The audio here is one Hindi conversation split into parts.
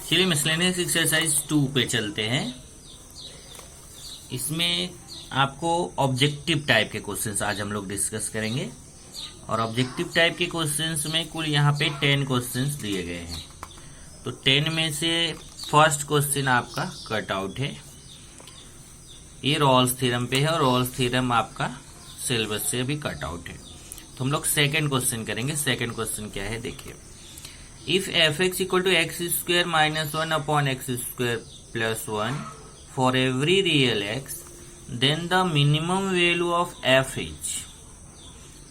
चलिए मिसलेनियस एक्सरसाइज 2 पे चलते हैं। इसमें आपको ऑब्जेक्टिव टाइप के क्वेश्चंस आज हम लोग डिस्कस करेंगे और ऑब्जेक्टिव टाइप के क्वेश्चंस में कुल यहाँ पे 10 क्वेश्चंस दिए गए हैं। तो 10 में से फर्स्ट क्वेश्चन आपका कट आउट है। ये रॉल्स थ्योरम पे है और रॉल्स थ्योरम आपका सिलेबस से भी कट आउट है। तो हम लोग सेकंड क्वेश्चन करेंगे। सेकंड क्वेश्चन क्या है देखिए। If fx equal to x square minus 1 upon x square plus 1 for every real x, then the minimum value of f is।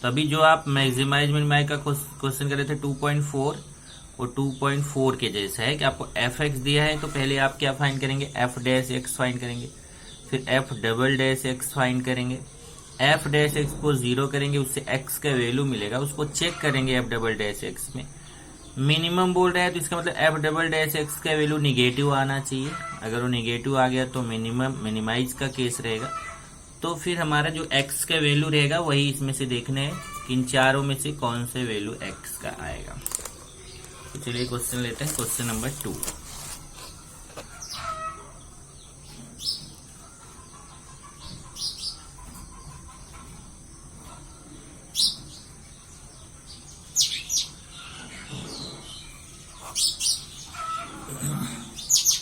तभी जो आप मैक्सिमाइज मिनिमाइज का क्वेश्चन कर रहे थे 2.4, वो 2.4 के जैसा है कि आपको fx दिया है तो पहले आप क्या फाइंड करेंगे, f डैश x फाइंड करेंगे, फिर f double dash x find करेंगे, f डैश x को 0 करेंगे, उससे x का वैल्यू मिलेगा, उसको चेक करेंगे f डबल डैश x में। मिनिमम बोल रहा है तो इसका मतलब f डबल डैश एक्स का वैल्यू निगेटिव आना चाहिए। अगर वो निगेटिव आ गया तो मिनिमाइज का केस रहेगा। तो फिर हमारा जो x का वैल्यू रहेगा वही इसमें से देखना है कि इन चारों में से कौन से वैल्यू x का आएगा। तो चलिए क्वेश्चन लेते हैं, क्वेश्चन नंबर 2।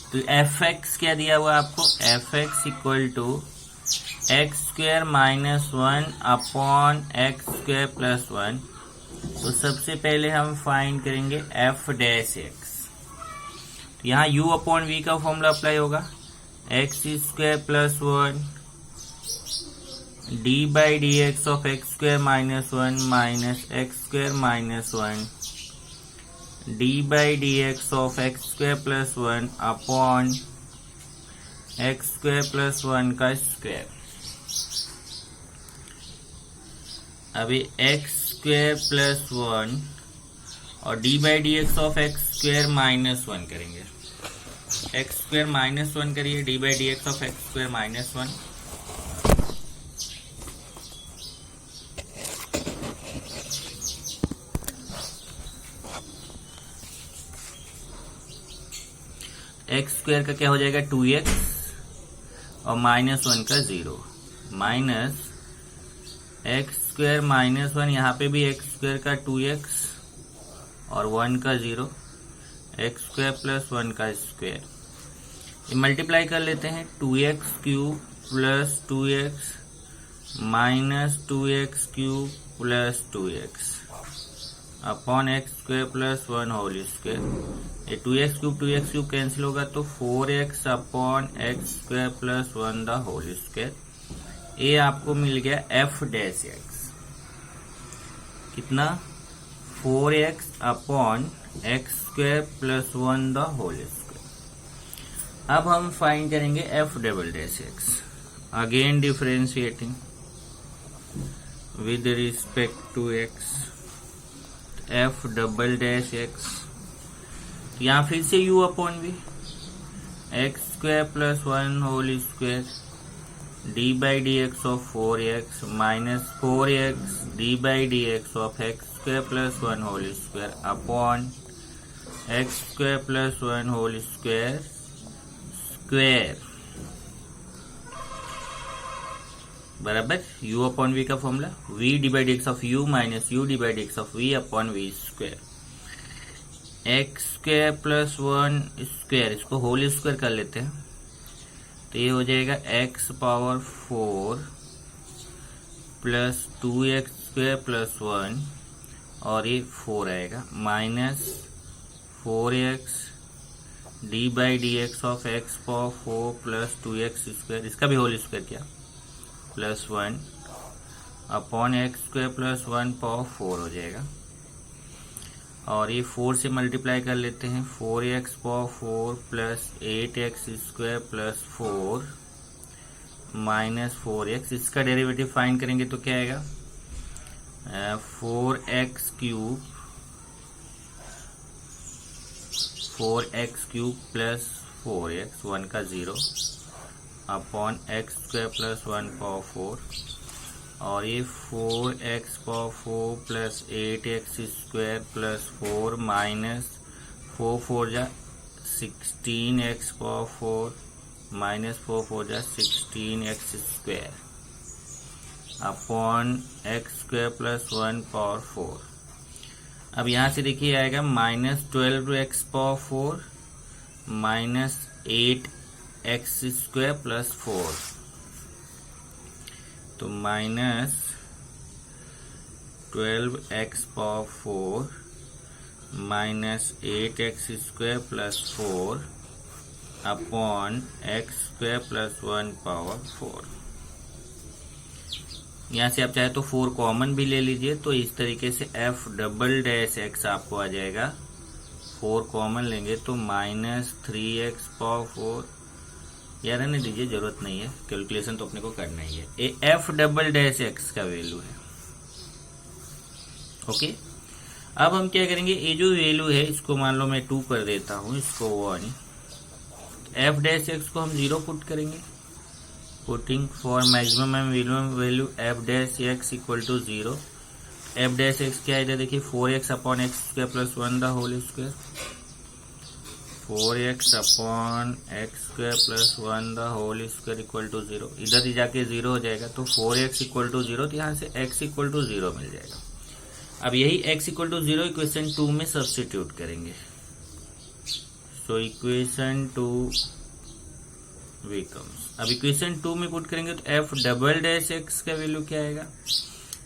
तो एफ एक्स क्या दिया हुआ आपको, F x equal to X square minus 1 upon X square plus 1। तो सबसे पहले हम फाइंड करेंगे एफ डैश एक्स। तो यहाँ u अपॉन वी का फॉर्मूला अप्लाई होगा, x square plus 1 D by D X of X square minus 1 minus x square minus 1 D by D X of X square plus 1 upon X square plus 1 का स्क्वेयर। अभी एक्स स्क्वेयर प्लस 1 और D by D X of X square minus 1 करेंगे। एक्स स्क्वेयर माइनस 1 करिए, D by D X of X square minus 1। X square का क्या हो जाएगा 2x और माइनस 1 का 0 माइनस एक्स स्क्वेयर माइनस 1, यहाँ पे भी एक्स स्क्वेयर का 2x और 1 का 0, एक्स स्क्वेयर प्लस 1 का स्क्वेयर। ये मल्टीप्लाई कर लेते हैं, 2x cube plus 2x minus 2x cube plus 2x upon X square plus 1 whole square. ये 2x क्यूब कैंसिल होगा तो 4x upon X square plus 1 the whole square. ये आपको मिल गया f डैश x कितना, 4x upon X square plus 1 the whole square. अब हम फाइंड करेंगे f double dash x, again differentiating with respect to x, f double dash X. यहाँ फिर से u upon V, X square plus 1 whole square D by D X of 4x minus 4x D by D X of X square plus 1 whole square upon X square plus 1 whole square square बराबर u अपॉन वी का formula, v divide X of u minus u divide X of v upon V square. X square plus 1 square, इसको होल स्क्वेयर कर लेते हैं तो ये हो जाएगा x power 4 plus 2x square plus 1 और ये 4 आएगा minus 4x D by D X of x power 4 plus 2x square, इसका भी होल स्क्वेयर किया plus 1 upon X square plus 1 power 4 हो जाएगा। और ये 4 से मल्टीप्लाई कर लेते हैं, 4x power 4 plus 8x square plus 4 minus 4x। इसका डेरिवेटिव फाइंड करेंगे तो क्या आएगा, 4x क्यूब प्लस 4x 1 का 0 upon X square plus 1 power 4 और ये 4x power 4 plus 8x square plus 4 minus 4 4 जा 16x पावर 4 माइनस 4 4 जा 16x square upon X square plus 1 power 4। अब यहाँ से देखिए आएगा minus 12x power 4 minus 8x square plus 4, तो minus 12x power 4 minus 8x square plus 4 upon X square plus 1 power 4। यहाँ से आप चाहे तो 4 कॉमन भी ले लीजिए, तो इस तरीके से f डबल डैश x आपको आ जाएगा। 4 कॉमन लेंगे तो माइनस 3x पावर 4, यार रहने दीजिए, जरूरत नहीं है, कैलकुलेशन तो अपने को करना ही है। ये f डबल डैश x का वैल्यू है। ओके, अब हम क्या करेंगे, ये जो वैल्यू है इसको मान लो मैं 2 कर देता हूँ, इसको 1, f डैश x को हम 0 पुट करेंगे। Putting for maximum and minimum value f dash x equal to 0। f dash x क्या है इधर देखिए, 4x upon X square plus 1 the whole square, 4x upon X square plus 1 the whole square equal to 0। इधर ही जाके 0 हो जाएगा, तो 4x इक्वल टू 0, तो यहाँ से x इक्वल टू 0 मिल जाएगा। अब यही x इक्वल टू 0 इक्वेशन 2 में सब्स्टिट्यूट करेंगे, सो इक्वेशन 2 बिकम्स, अब इक्वेशन 2 में पुट करेंगे तो f डबल डैश x का वैल्यू क्या आएगा,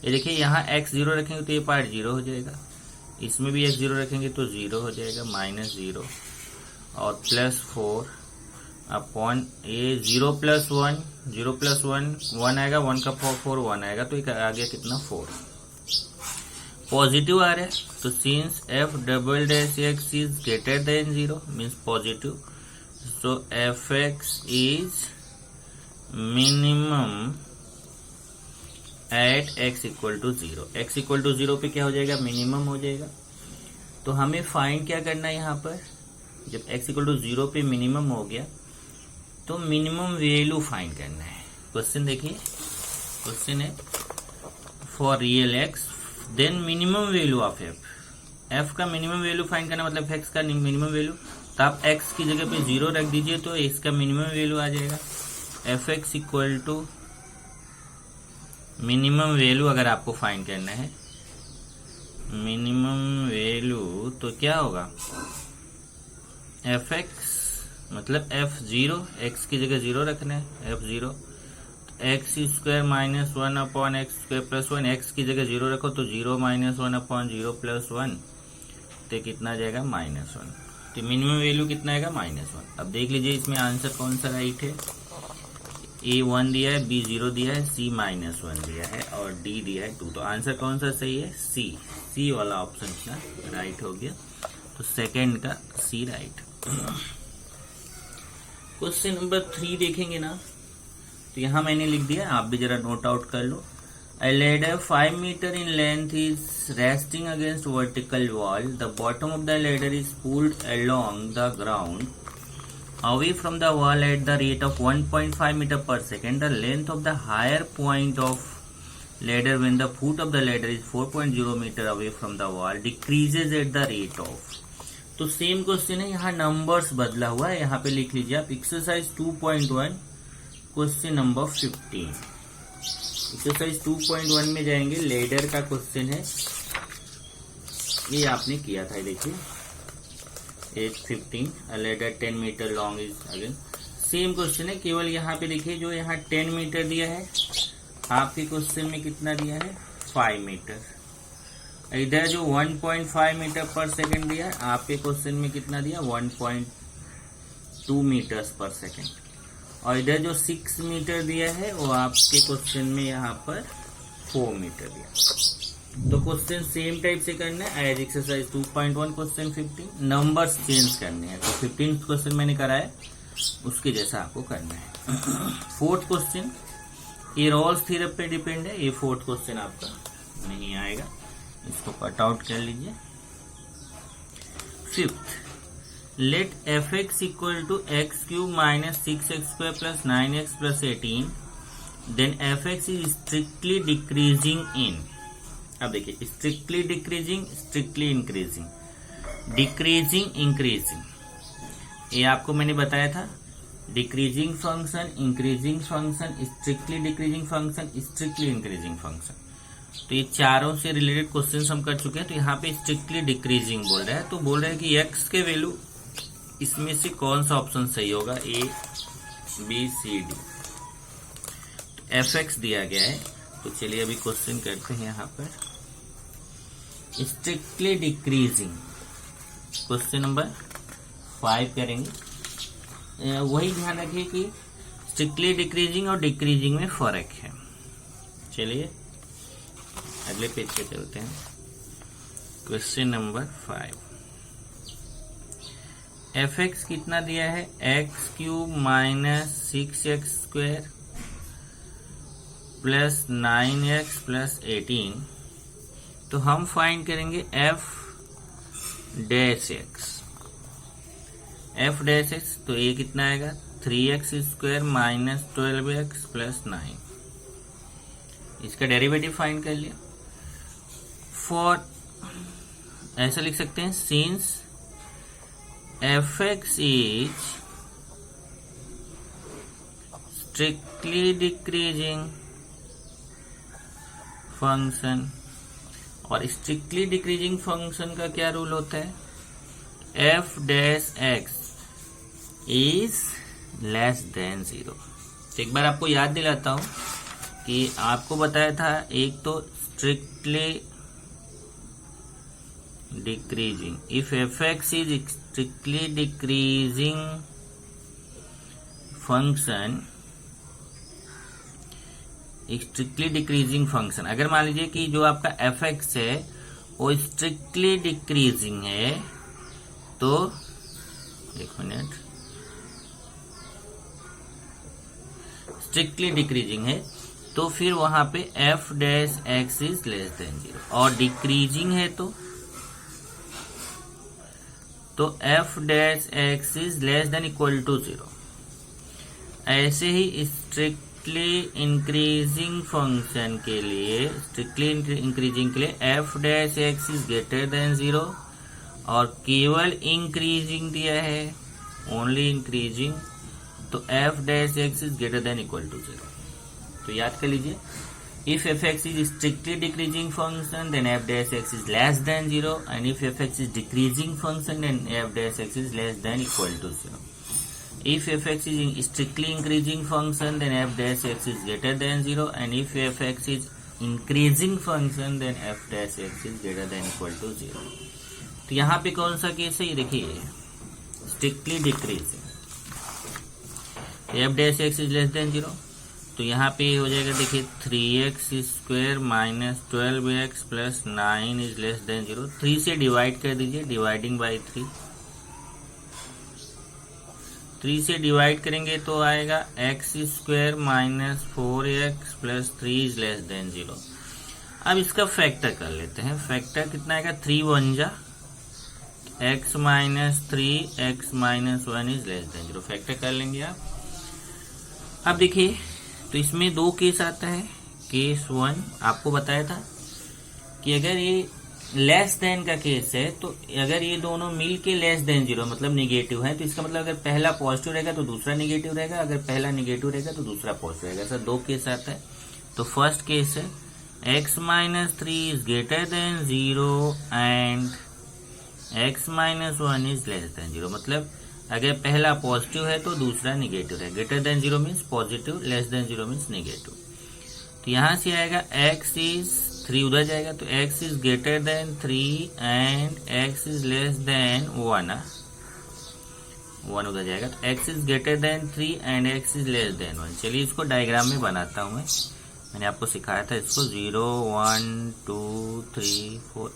ये देखिए यहाँ x 0 रखेंगे तो ये पार्ट 0 हो जाएगा, इसमें भी x 0 रखेंगे तो 0 हो जाएगा, माइनस 0 और प्लस 4 अपॉन ये 0 प्लस 1, 0 प्लस 1 आएगा, 1 का पावर 4 1 आएगा, तो ये आ गया कितना 4, पॉजिटिव आ रहा है। तो since f double dash x is greater than 0 means positive, so fx is minimum at x equal to 0। x equal to 0 पे क्या हो जाएगा, मिनिमम हो जाएगा। तो हमें फाइंड क्या करना है यहाँ पर, जब x इक्वल टू 0 पे मिनिमम हो गया तो मिनिमम वैल्यू फाइंड करना है। क्वेश्चन देखिए, क्वेश्चन है for real x then minimum value of f का मिनिमम वैल्यू फाइंड करना, मतलब x का मिनिमम वैल्यू, तो आप x की जगह पे 0 रख दीजिए तो इसका मिनिमम वैल्यू आ जाएगा। fx equal to minimum value अगर आपको फाइंड करना है, मिनिमम वैल्यू तो क्या होगा, fx मतलब f0, x की जगह 0 रखना है, f0 x square minus 1 upon X square plus 1, x की जगह 0 रखो तो 0 माइनस 1 अपॉन 0 प्लस 1, तो कितना जाएगा माइनस 1, तो मिनिमम वैल्यू कितना आएगा -1। अब देख लीजिए इसमें आंसर कौन सा राइट है, ए 1 दिया है, बी 0 दिया है, सी -1 दिया है और डी दिया है 2, तो आंसर कौन सा सही है, सी वाला ऑप्शन का राइट हो गया, तो सेकेंड का सी राइट। क्वेश्चन नंबर 3 देखेंगे ना, तो यहाँ मैंने लिख दिया, आप भी जरा नोट आउट कर लो। A ladder 5 meter in length is resting against vertical wall. The bottom of the ladder is pulled along the ground away from the wall at the rate of 1.5 meter per second. The length of the higher point of ladder when the foot of the ladder is 4.0 meter away from the wall decreases at the rate of। तो सेम क्वेश्चन है, यहाँ नंबर्स बदला हुआ है, यहाँ पे लिख लीजिए आप एक्सरसाइज 2.1 क्वेश्चन नंबर 15। एक्सरसाइज 2.1 में जाएंगे, लेडर का क्वेश्चन है, ये आपने किया था, देखिए 815 a ladder 10 metre long is again same question है, केवल यहाँ पे देखिए जो यहाँ 10 मीटर दिया है, आपके क्वेश्चन में कितना दिया है 5 मीटर, इधर जो 1.5 मीटर पर सेकंड दिया है, आपके क्वेश्चन में कितना दिया 1.2 मीटर्स पर सेकंड, और इधर जो 6 मीटर दिया है वो आपके क्वेश्चन में यहाँ पर 4 मीटर दिया। तो क्वेश्चन सेम टाइप से करना है as exercise 2.1 question 15, numbers change करने हैं, तो 15 क्वेश्चन मैंने कराया उसके जैसा आपको करना है। फोर्थ क्वेश्चन ये रोल्स थ्योरम पे डिपेंड है, ये फोर्थ क्वेश्चन आपका नहीं आएगा, इसको कट आउट कर लीजिए। Fifth, let fx equal to x cube minus 6x square plus 9x plus 18, then fx is strictly decreasing in, अब देखिए strictly decreasing, strictly increasing, decreasing, increasing, ये आपको मैंने बताया था, decreasing function, increasing function, strictly decreasing function, strictly increasing function. तो ये चारों से रिलेटेड क्वेश्चन हम कर चुके हैं। तो यहाँ पे स्ट्रिक्टली डिक्रीजिंग बोल रहा है, तो बोल रहा है कि एक्स के वैल्यू इसमें से कौन सा ऑप्शन सही होगा, ए बी सी डी। तो एफ एक्स दिया गया है, तो चलिए अभी क्वेश्चन करते हैं। यहाँ पर स्ट्रिक्टली डिक्रीजिंग, क्वेश्चन नंबर 5 करेंगे। वही ध्यान रखिए कि स्ट्रिक्टली डिक्रीजिंग और डिक्रीजिंग में फर्क है। चलिए अगले पेज पे चलते हैं। क्वेश्चन नंबर 5, एफ एक्स कितना दिया है, x cube minus 6x² plus 9x plus 18। तो हम फाइंड करेंगे F dash x. F dash x तो ये कितना आएगा, 3x² माइनस 12x प्लस 9। इसका डेरिवेटिव फाइंड कर लिया। फॉर ऐसा लिख सकते हैं, since F x is strictly decreasing function, और स्ट्रिक्टली डिक्रीजिंग फंक्शन का क्या रूल होता है, F dash X is less than 0। एक बार आपको याद दिलाता हूं कि आपको बताया था, एक तो strictly decreasing, if F x is strictly decreasing function, strictly decreasing function, अगर मान लीजिए कि जो आपका एफ एक्स है वो स्ट्रिक्टली डिक्रीजिंग है, तो एक मिनट, स्ट्रिक्टली डिक्रीजिंग है तो फिर वहां पे F dash X is less than 0, और डिक्रीजिंग है तो F dash X is less than equal to 0। ऐसे ही स्ट्रिक्टली इंक्रीजिंग फंक्शन के लिए, स्ट्रिक्टली इंक्रीजिंग के लिए F dash X is greater than 0, और केवल इंक्रीजिंग दिया है, ओनली इंक्रीजिंग, तो F dash X is greater than equal to 0। तो याद कर लीजिए, if f(x) is strictly decreasing function, then f dash x is less than 0, and if f(x) is decreasing function, then f dash x is less than equal to 0. If f(x) is strictly increasing function, then f dash x is greater than 0, and if f(x) is increasing function, then f dash x is greater than equal to 0. तो यहाँ पे कौन सा केस है, ये देखिए, strictly decreasing, f dash x is less than 0, तो यहाँ पे हो जाएगा, देखिए 3x² minus 12x plus 9 is less than 0। 3 से डिवाइड कर दीजिए, डिवाइडिंग बाई 3। 3 से डिवाइड करेंगे तो आएगा x² minus 4x plus 3 is less than 0। अब इसका फैक्टर कर लेते हैं। फैक्टर कितना आएगा, 3 1 जा x minus 3 x minus 1 is less than 0। Factor कर लेंगे आप। अब देखिए, तो इसमें दो केस आता है। केस 1 आपको बताया था कि अगर ये लेस देन का केस है, तो अगर ये दोनों मिल के लेस देन 0 मतलब निगेटिव है, तो इसका मतलब अगर पहला पॉजिटिव रहेगा तो दूसरा निगेटिव रहेगा, अगर पहला निगेटिव रहेगा तो दूसरा पॉजिटिव रहेगा। ऐसा दो केस आता है। तो फर्स्ट केस है x minus 3 is greater than 0 and x minus 1 is less than 0, मतलब अगर पहला पॉजिटिव है तो दूसरा निगेटिव है। Greater than 0 means positive, less than 0 means negative. तो यहां से आएगा x इज 3 उधर जाएगा, तो x is greater then 3 and x is less then 1 उधर जाएगा, तो x is greater then 3 and x is less then 1। चलिए इसको डायग्राम में बनाता हूं। मैंने आपको सिखाया था इसको, 0 1 2 3 4।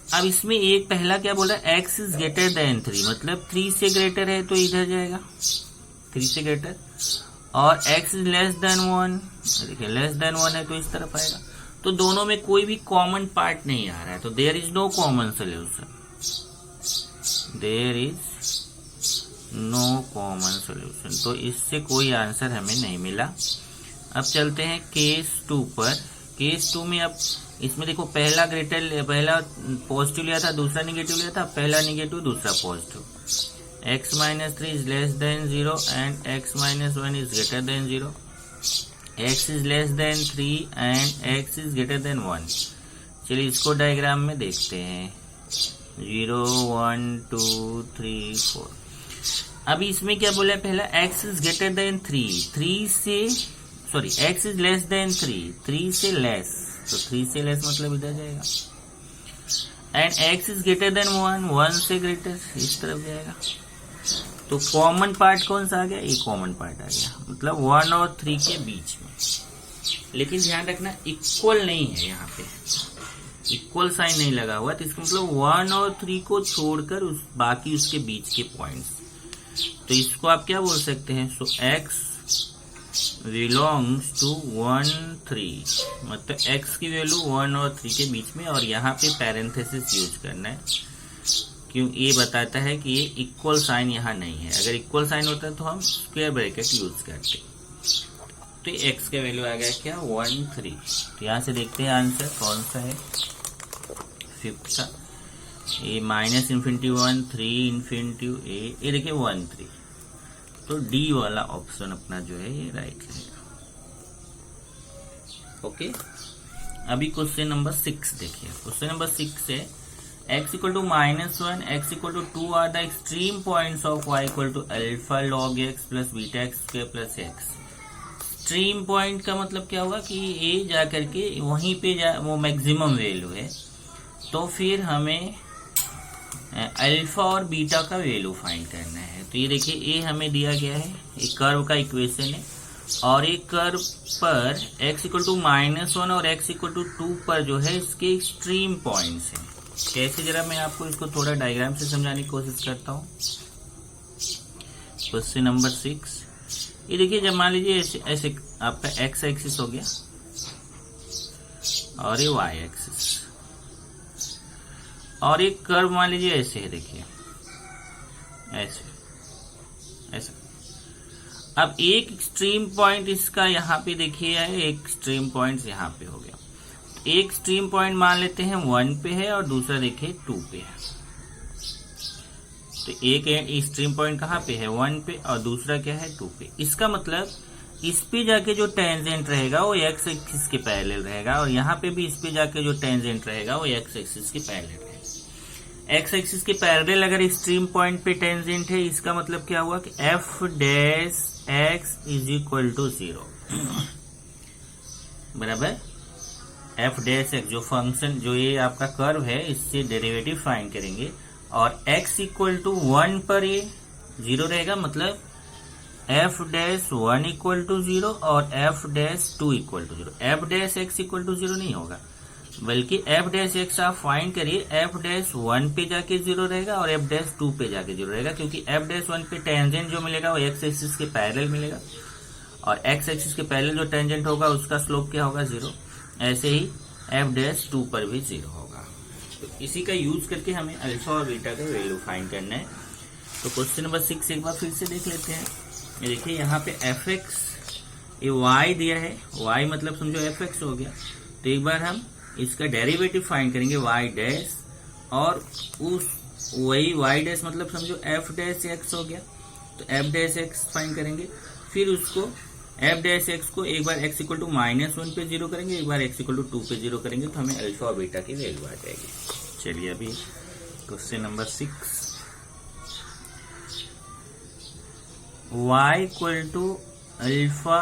अब इसमें एक पहला क्या बोल रहा है, x इज ग्रेटर देन 3, मतलब 3 से ग्रेटर है तो इधर जाएगा, 3 से ग्रेटर, और x इज लेस देन 1, देखिए लेस देन 1 है तो इस तरफ आएगा। तो दोनों में कोई भी कॉमन पार्ट नहीं आ रहा है, तो there is no common solution, there is no common solution. तो इससे कोई आंसर हमें नहीं मिला। अब चलते हैं केस 2 पर। केस 2 में अब इसमें देखो, पहला पॉजिटिव लिया था, दूसरा निगेटिव लिया था, पहला निगेटिव दूसरा positive. x minus 3 is less than 0 and x minus 1 is greater than 0. x is less than 3 and x is greater than 1. चलिए इसको डायग्राम में देखते हैं. 0 1 2 3 4. अभी इसमें क्या बोला है पहला, x is greater than 3 से x is less than 3 से लेस, तो 3 से लेस मतलब इधर जाएगा. And x is greater than 1 से ग्रेटर इस तरफ जाएगा. तो कॉमन पार्ट कौन सा आ गया, ये कॉमन पार्ट आ गया, मतलब 1 और 3 के बीच में. लेकिन ध्यान रखना इक्वल नहीं है, यहाँ पे इक्वल साइन नहीं लगा हुआ, तो इसका मतलब 1 और 3 को छोड़कर बाकी उसके बीच के पॉइंट्स. तो इसको आप क्या बोल सकते हैं, सो x बिलोंग्स टू 1 3, मतलब x की वैल्यू 1 और 3 के बीच में. और यहाँ पे पैरेंथेसिस यूज करना है, क्यों, ये बताता है कि ये इक्वल साइन यहाँ नहीं है. अगर इक्वल साइन होता तो हम स्क्वायर ब्रैकेट यूज करते. तो x का वैल्यू आ गया क्या, 1 3. तो यहाँ से देखते हैं आंसर कौन सा है, 5th का. ये -∞1 3 इन्फिनिटी ये देखिए 1 3. तो डी वाला ऑप्शन अपना जो है ये राइट रहेगा. ओके. अभी क्वेश्चन नंबर 6 देखिए. क्वेश्चन नंबर 6 है x equal to -1, x equal to 2 are the extreme points of y equal to alpha log x plus beta x square plus x. Extreme point का मतलब क्या हुआ कि ये जा करके वहीं पे वो मैक्सिमम वैल्यू है. तो फिर हमें अल्फा और बीटा का वैल्यू फाइंड करना है. तो ये देखिए ये हमें दिया गया है, एक कर्व का इक्वेशन है, और एक कर्व पर x इक्वल टू -1 और x इक्वल टू 2 पर जो है इसके एक्सट्रीम पॉइंट्स हैं. कैसे, जरा मैं आपको इसको थोड़ा डायग्राम से समझाने की कोशिश करता हूँ. क्वेश्चन नंबर 6, ये देखिए जब मान लीजिए ऐसे आपका x एक्सिस हो गया और ये y एक्सिस, और एक कर्व मान लीजिए ऐसे है, देखिए ऐसे. अब एक एक्सट्रीम पॉइंट इसका यहाँ पे देखिए है, एक एक्सट्रीम पॉइंट यहाँ पे हो गया. एक एक्सट्रीम पॉइंट मान लेते हैं 1 पे है और दूसरा देखिए 2 पे है. तो एक एक्सट्रीम पॉइंट कहाँ पे है, 1 पे, और दूसरा क्या है 2 पे. इसका मतलब इस पे जाके जो टेंजेंट रहेगा वो x एक्सिस के पैरेलल रहेगा, और यहाँ पे भी इस पे जाके जो टेंजेंट रहेगा वो x एक्सिस के पैरेलल रहेगा. x एक्सिस के पैरेलल अगर एक्सट्रीम पॉइंट पे टेंजेंट है, इसका मतलब क्या हुआ कि f dash x is equal to 0 बराबर. f डैश x जो फंक्शन, जो ये आपका कर्व है, इससे डेरिवेटिव फाइंड करेंगे, और x इक्वल टू 1 पर ये 0 रहेगा, मतलब f डैश 1 इक्वल टू 0 और f dash 2 equal to 0. f dash x equal to 0 नहीं होगा, बल्कि f डैश x आप फाइंड करिए, f डैश 1 पे जाके 0 रहेगा और f डैश 2 पे जाके 0 रहेगा, क्योंकि f डैश 1 पे टेंजेंट जो मिलेगा वो x एक्सिस के पैरेलल मिलेगा, और x एक्सिस के पैरेलल जो टेंजेंट होगा उसका स्लोप क्या होगा, 0. ऐसे ही f डैश 2 पर भी 0 होगा. तो इसी का यूज करके हमें अल्फा और बीटा का वैल्यू फाइंड करना है. तो क्वेश्चन नंबर 6 एक बार फिर से देख लेते हैं. ये देखिए यहाँ पे fx, ये y दिया है, y मतलब समझो fx हो गया. तो एक बार हम इसका डेरिवेटिव फाइंड करेंगे y डैश, और उस वही y डैश मतलब समझो f डैश x हो गया. तो f डैश x फाइंड करेंगे, फिर उसको f डैश x को एक बार x इक्वल टू -1 पे 0 करेंगे, एक बार x इक्वल टू 2 पे 0 करेंगे, तो हमें अल्फा और बीटा की वैल्यू आ जाएगी. चलिए अभी question number 6, y equal to alpha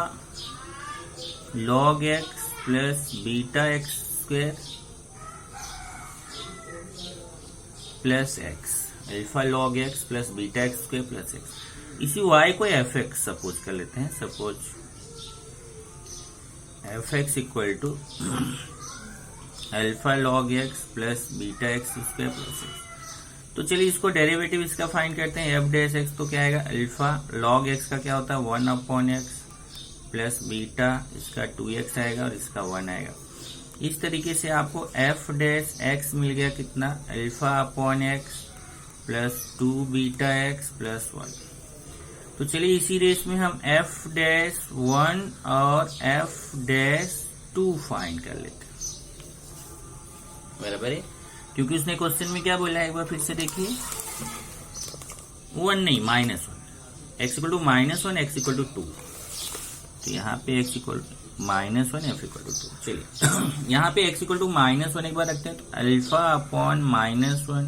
log x plus beta x square plus x, alpha log x plus beta x square plus x. इसी y को fx सपोज कर लेते हैं. Suppose fx equal to alpha log x plus beta x square plus x. तो चलिए इसको डेरिवेटिव इसका फाइंड करते हैं. f डैश x तो क्या आएगा, अल्फा लॉग x का क्या होता है 1/x प्लस बीटा इसका 2x आएगा और इसका 1 आएगा. इस तरीके से आपको f डैश x मिल गया कितना, alpha upon x plus 2 beta x plus 1. तो चलिए इसी रेस में हम f डैश 1 और f डैश 2 फाइंड कर लेते हैं. बराबर है, क्योंकि उसने क्वेश्चन में क्या बोला है, एक बार फिर से देखिए. 1 नहीं, -1, x equal to -1, x equal to 2। तो यहाँ पे x equal -1, f equal to 2। चलिए यहाँ पे x इक्वल टू -1 एक बार रखते हैं, तो alpha upon -1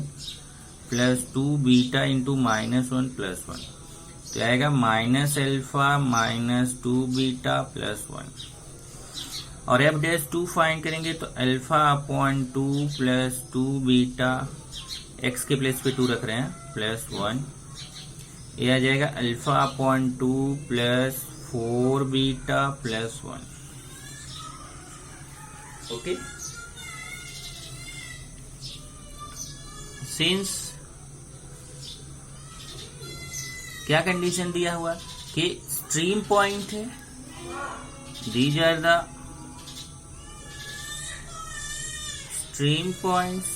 plus 2 beta into -1 plus 1, तो आएगा -अल्फा -2 बीटा प्लस 1। और f डैश 2 फाइंड करेंगे तो alpha upon 2 plus 2 beta, x के प्लेस पे 2 रख रहे हैं, प्लस 1, ये आ जाएगा alpha upon 2 plus 4 beta plus 1। Okay, since क्या कंडीशन दिया हुआ कि स्ट्रीम पॉइंट है, these are the stream points,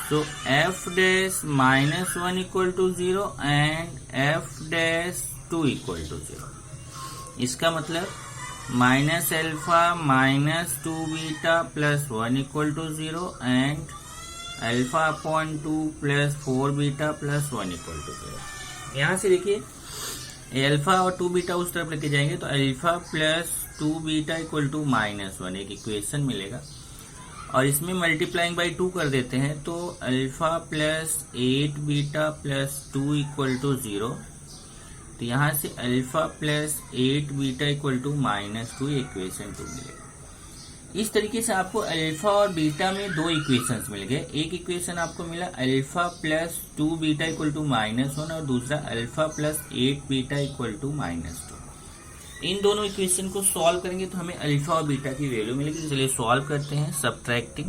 so f dash -1 equal to 0 and f dash 2 equal to 0। इसका मतलब -alpha -2 beta plus 1 equal to 0 and alpha upon 2 plus 4 beta plus 1 equal to 0। यहाँ से देखिए अल्फा और 2 बीटा उस तरफ लेके जाएंगे तो alpha plus 2 beta equal to -1 एक इक्वेशन मिलेगा, और इसमें मल्टीप्लाइंग बाई 2 कर देते हैं तो alpha plus 8 beta plus 2 equal to 0। तो यहाँ से alpha plus 8 beta equal to -2 equation 2 मिलेगा। इस तरीके से आपको अल्फा और बीटा में 2 इक्वेशंस मिल गए। एक इक्वेशन आपको मिला alpha plus 2 beta equal to -1 और दूसरा alpha plus 8 beta equal to -2। इन दोनों इक्वेशन को सॉल्व करेंगे तो हमें अल्फा और बीटा की वैल्यू मिलेगी। तो चलिए सॉल्व करते हैं। सब्ट्रैक्टिंग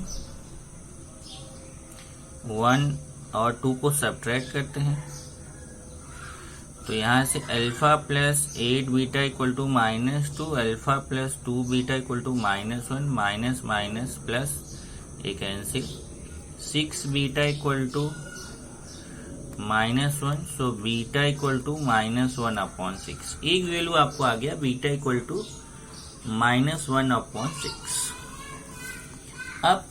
1 और 2 को सब्ट्रैक्ट करते हैं तो यहाँ से alpha plus 8 beta equal to -2, alpha plus 2 beta equal to -1, minus minus plus एक cancel, 6 beta equal to -1, so beta equal to -1/6। एक वैल्यू आपको आ गया बीटा इक्वल टू -1/6। अब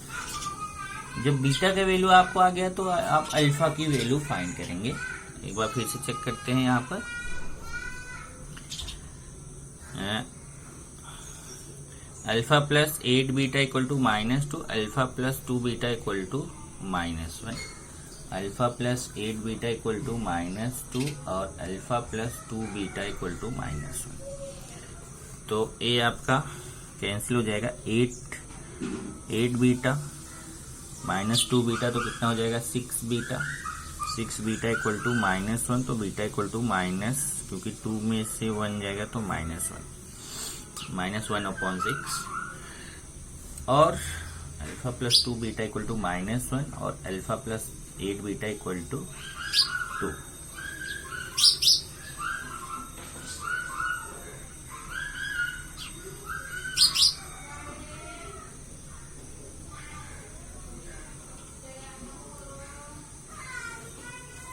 जब बीटा का वैल्यू आपको आ गया तो आप अल्फा की वैल्यू फाइंड करेंगे। एक बार फिर से चेक करते हैं। यहाँ पर alpha plus 8 beta equal to -2, alpha plus 2 beta equal to -1, alpha plus 8 beta equal to -2 और alpha plus 2 beta equal to -1। तो ये आपका कैंसिल हो जाएगा। 8 बीटा -2 बीटा तो कितना हो जाएगा 6 बीटा, 6 बीटा इक्वल टू -1, तो बीटा इक्वल टू माइनस, क्योंकि 2 में से 1 जाएगा तो -1/6, और alpha plus 2 beta equal to -1 और alpha plus 8 beta equal to 2।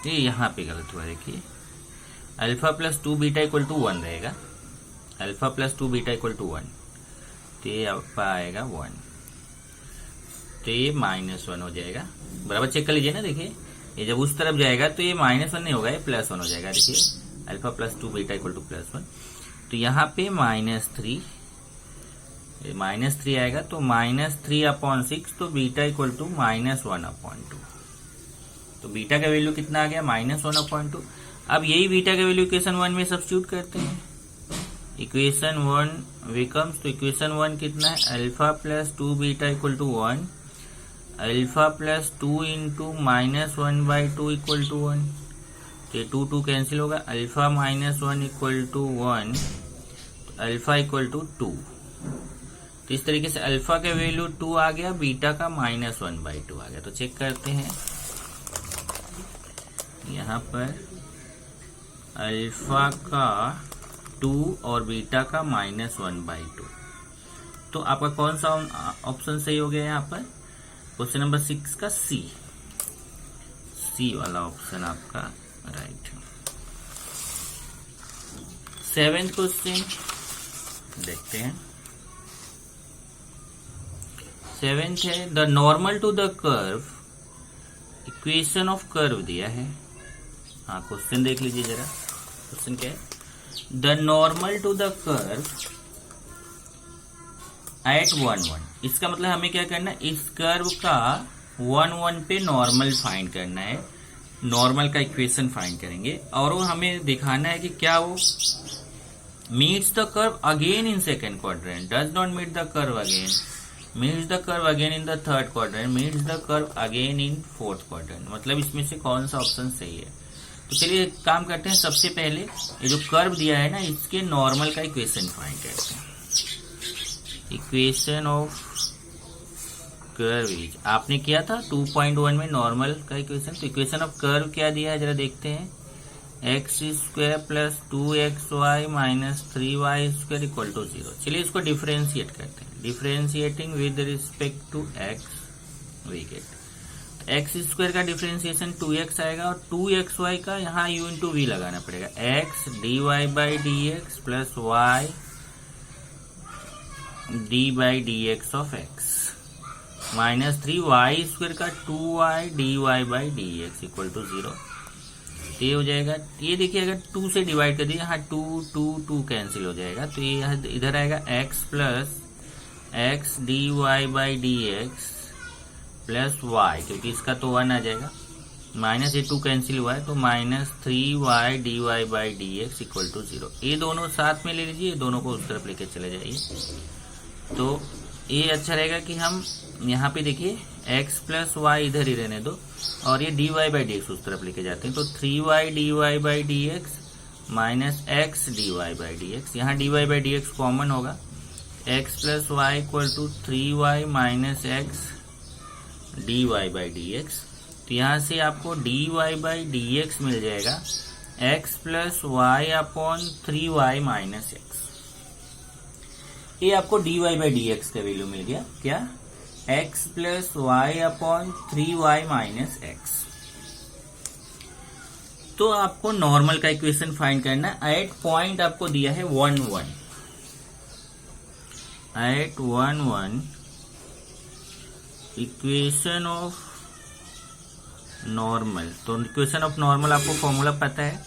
ये यहाँ पे गलत हुआ, देखिए alpha plus 2 beta equal to 1 रहेगा, alpha plus 2 beta equal to 1, तो ये आपका आएगा 1, तो ये -1 हो जाएगा। बराबर चेक कर लीजिए ना, देखिए ये जब उस तरफ जाएगा तो ये -1 नहीं होगा, ये +1 हो जाएगा। देखिए alpha plus 2 beta equal to +1, तो यहाँ पे -3 आएगा, तो -3/6, तो बीटा इक्वल टू -1/2। तो बीटा का वैल्यू कितना आ गया -1/2। अब यही बीटा का वैल्यू इक्वेशन 1 में सब्स्टिट्यूट करते हैं। इक्वेशन 1 बिकम्स, तो इक्वेशन 1 कितना है, alpha plus 2 beta equal to 1, alpha plus 2 into -1/2 equal to 1, तो 2 कैंसिल होगा, alpha -1 equal to 1, alpha equal to 2। तो इस तरीके से अल्फा का वैल्यू 2 आ गया, बीटा का -1/2 आ गया। तो चेक करते हैं यहाँ पर अल्फा का 2 और बीटा का -1/2। तो आपका कौन सा ऑप्शन सही हो गया यहाँ पर? क्वेश्चन नंबर 6 का सी वाला ऑप्शन आपका राइट है। 7th क्वेश्चन देखते हैं। 7th है the normal to the curve equation of curve दिया है। हाँ, क्वेश्चन देख लीजिए जरा। क्वेश्चन क्या है? The normal to the curve at 1 1। इसका मतलब हमें क्या करना है, इस कर्व का 1 1 पे नॉर्मल फाइंड करना है। नॉर्मल का इक्वेशन फाइंड करेंगे और वो हमें दिखाना है कि क्या वो meets the curve again in second quadrant, does not meet the curve again, meets the curve again in the third quadrant, meets the curve again in fourth quadrant. मतलब इसमें से कौन सा ऑप्शन सही है। तो चलिए काम करते हैं। सबसे पहले ये जो कर्व दिया है ना, इसके नॉर्मल का इक्वेशन फाइंड करते हैं। इक्वेशन ऑफ कर्व इज, आपने किया था 2.1 में नॉर्मल का इक्वेशन। तो इक्वेशन ऑफ कर्व क्या दिया है जरा देखते हैं। X square plus 2xy minus 3y² equal to 0। चलिए इसको डिफरेंशिएट करते हैं। Differentiating with respect to X we get X square का डिफरेंशिएशन 2x आएगा और 2xy का यहाँ u इंटू वी लगाना पड़ेगा। x dy/dx plus y d/dx of x minus 3y² का 2y dy/dx इक्वल टू 0। ये हो जाएगा। ये देखिए अगर 2 से डिवाइड कर दिए, यहाँ 2 कैंसिल हो जाएगा। तो ये इधर आएगा x plus x dy/dx plus y, क्योंकि इसका तो 1 आ जाएगा। माइनस ये 2 कैंसिल हुआ है तो minus 3y dy/dx equal to 0। ये दोनों साथ में ले लीजिए, ये दोनों को उस तरफ लेके चले जाइए। तो ये अच्छा रहेगा कि हम यहाँ पे देखिए x प्लस y इधर ही रहने दो और ये dy/dx उस तरफ लेके जाते हैं। तो 3y dy/dx minus x dy/dx, यहाँ dy/dx कॉमन होगा। x plus Y equal to 3y minus x dy/dx। तो यहाँ से आपको dy/dx मिल जाएगा x plus Y upon 3y minus x। ये आपको dy/dx का वैल्यू मिल गया। क्या? x plus Y upon 3y minus x। तो आपको नॉर्मल का इक्वेशन फाइंड करना है। एट पॉइंट आपको दिया है 1 1। At 1 1 equation of normal. तो इक्वेशन ऑफ नॉर्मल आपको फॉर्मूला पता है।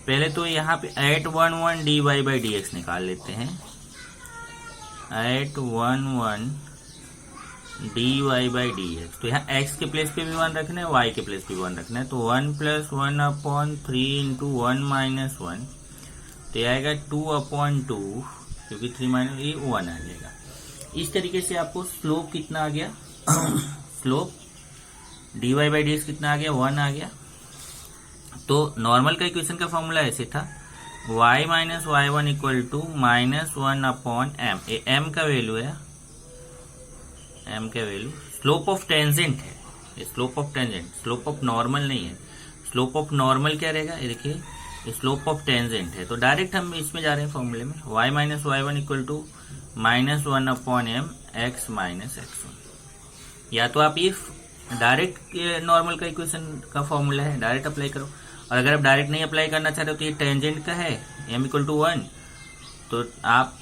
पहले तो यहाँ पे एट 1 1 dy/dx निकाल लेते हैं। एट 1 1 dy/dx, तो यहाँ x के प्लेस पे भी 1 रखना है, y के प्लेस पे भी 1 रखना है। तो 1 प्लस 1 अपॉन 3 इंटू 1 माइनस 1, तो आएगा 2 अपॉन 2, क्योंकि 3 माइनस ये 1 आ जाएगा। इस तरीके से आपको स्लोप कितना आ गया, स्लोप dy/dx कितना आ गया, 1 आ गया। तो नॉर्मल का इक्वेशन का फॉर्मूला ऐसे था, y minus y1 equal to minus 1 upon m। ये m का वैल्यू है, m का वैल्यू स्लोप ऑफ टेंजेंट है। ये slope of tangent, slope of normal नहीं है। स्लोप ऑफ नॉर्मल क्या रहेगा, ये देखिए स्लोप ऑफ टेंजेंट है। तो डायरेक्ट हम इसमें जा रहे हैं फॉर्मूले में, y minus y1 equal to minus 1 upon m x minus x1। या तो आप ये डायरेक्ट नॉर्मल का इक्वेशन का फॉर्मूला है, डायरेक्ट अप्लाई करो। और अगर आप डायरेक्ट नहीं अप्लाई करना चाहते हो तो ये टेंजेंट का है m इक्वल टू 1, तो आप